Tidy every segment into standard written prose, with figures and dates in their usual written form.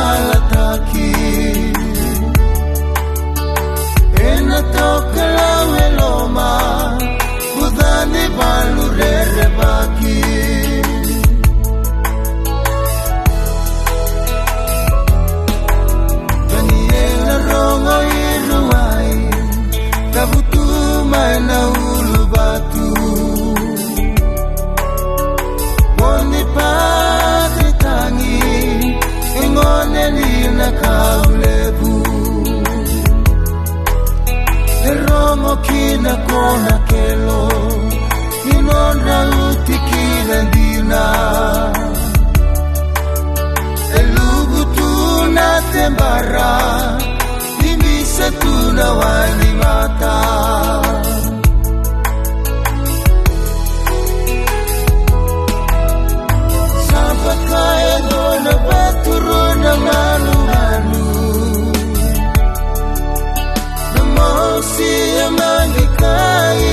malataki ena toka lawe loma budani balu rere baki kaniela rongo iruai kabutu maina ulu batu boni pati tangi ingone lina kaulebu eromo kina kona kelo inonra uti kina dina elugu tuna tembara dimisa tuna wali mata sampai kaya dona baturun na manu-manu namosi amangikai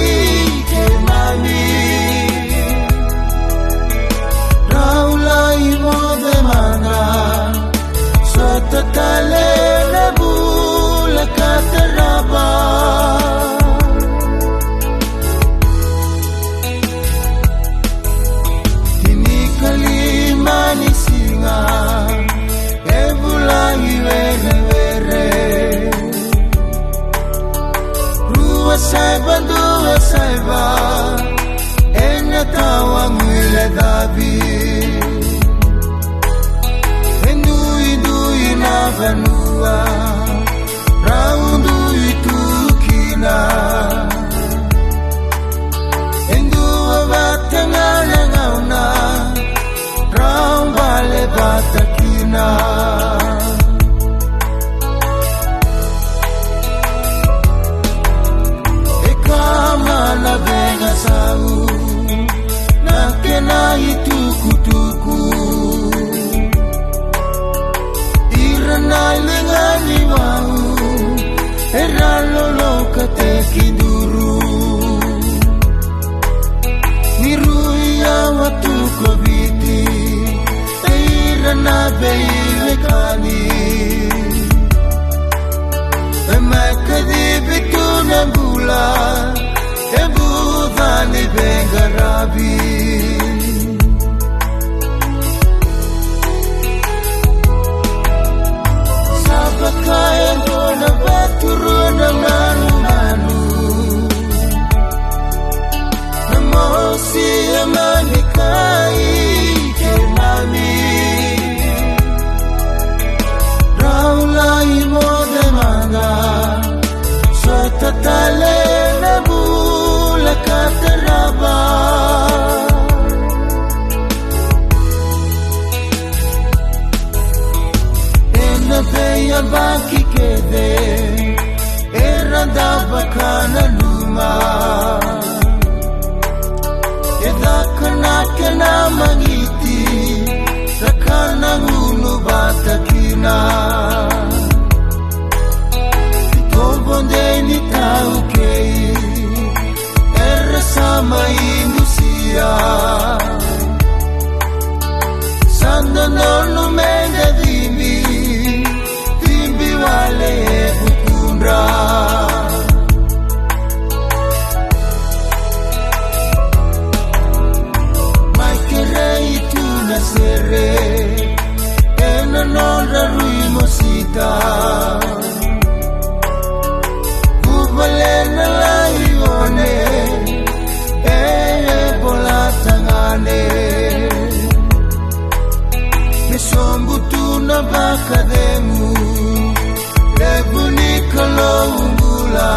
ke mami raulai mo de manga sotatale na bula kataraba kalimani singa ebulangi were rua saiba dua saiba enya tawa ngile dabi endui na vanua raundu itukina endua batangana ngauna vale batakina ekama na benga sau na kena itukutuku irana lengani wau eralolo kate kiduru niruia watuko biti na beiwe kani emakadi bituna bula ebudani bengarabi sabakaya dona baturuna manu-manu namosi amanikai ke mami raulai mo de manga sotatale na bula kataraba ena beya baki kede eranda bakana luma edakana kena mangiti rakana ngulu batakina itobondeni taukei eresama indusia sandanonu menda dimbi wale bukundra maikere ituna sere ena nonra ruimosita kubalena laione bola tangane mesombu tuna bakademu lebuni kalombula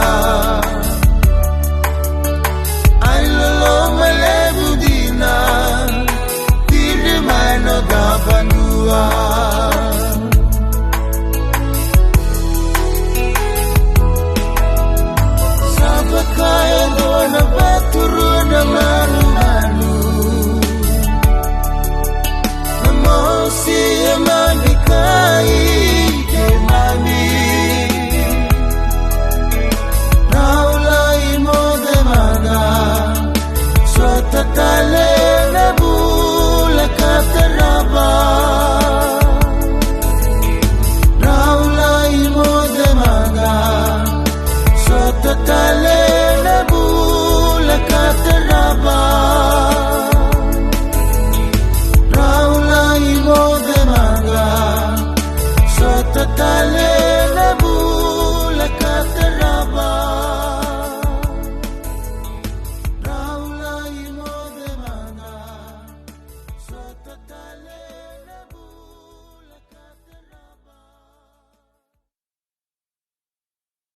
ailolo melebudina tiri maino gabanua sabakaya dona baturuna manu-manu namosi amanikai ke mami tatale